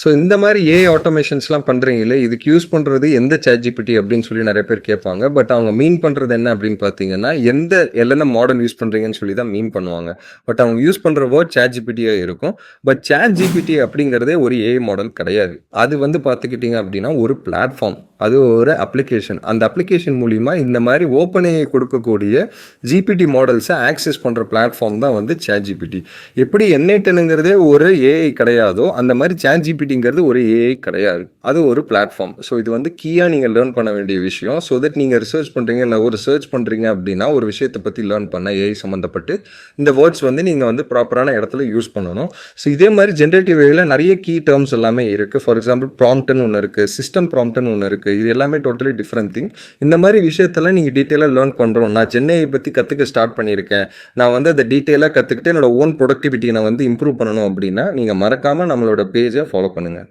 So இந்த மாதிரி AI ஆட்டோமேஷன்ஸ்லாம் பண்ணுறீங்களே, இதுக்கு யூஸ் பண்ணுறது எந்த ChatGPT அப்படின்னு சொல்லி நிறைய பேர் கேட்பாங்க. பட் அவங்க மீன் பண்ணுறது என்ன அப்படின்னு பார்த்தீங்கன்னா, எந்த LLM மாடல் யூஸ் பண்ணுறீங்கன்னு சொல்லி தான் மீன் பண்ணுவாங்க. பட் அவங்க யூஸ் பண்ணுற வேர்ட் ChatGPT-யா இருக்கும். பட் ChatGPT அப்படிங்கிறதே ஒரு ஏஐ மாடல் கிடையாது. அது வந்து பார்த்துக்கிட்டிங்க அப்படின்னா ஒரு பிளாட்ஃபார்ம். அது ஒரு அப்ளிகேஷன். அந்த அப்ளிகேஷன் மூலிமா இந்த மாதிரி ஓப்பன் AI கொடுக்கக்கூடிய GPT மாடல்ஸை ஆக்சஸ் பண்ணுற பிளாட்ஃபார்ம் தான் வந்து ChatGPT. எப்படி N8ங்கிறதே ஒரு ஏஐ கிடையாதோ, அந்த மாதிரி ChatGPTங்கிறது ஒரு ஏஐ கிடையாது. அது ஒரு பிளாட்ஃபார்ம். ஸோ இது வந்து கீயாக நீங்கள் லேர்ன் பண்ண வேண்டிய விஷயம். ஸோ தட் நீங்கள் ரிசர்ச் பண்ணுறீங்க, இல்லை ஒரு சர்ச் பண்ணுறீங்க அப்படின்னா ஒரு விஷயத்தை பற்றி லேர்ன் பண்ண ஏஐ சம்மந்தப்பட்டு இந்த வேர்ட்ஸ் வந்து நீங்கள் வந்து ப்ராப்பரான இடத்துல யூஸ் பண்ணணும். ஸோ இதே மாதிரி ஜென்ரேட்டிவ் ஏஐல நிறைய கீ டேர்ம்ஸ் எல்லாமே இருக்குது. ஃபார் எக்ஸாம்பிள் ப்ராம்ப்ட்னு ஒன்று இருக்குது, சிஸ்டம் ப்ராம்ப்ட்னு ஒன்று இருக்குது. இது எல்லாமே டோட்டலி டிஃப்ரெண்ட் திங். இந்த மாதிரி விஷயத்தெல்லாம் நீங்கள் டீட்டெயிலாக லேர்ன் பண்ணுறோம். நான் சென்னையை பற்றி கற்றுக்க ஸ்டார்ட் பண்ணியிருக்கேன், நான் வந்து அதை டீட்டெயிலாக கற்றுக்கிட்டு என்னோட ஓன் ப்ரொடக்டிவிட்டியை நான் வந்து இம்ப்ரூவ் பண்ணணும் அப்படின்னா நீங்கள் மறக்காமல் நம்மளோட பேஜை ஃபாலோ பண்ணுங்கள்.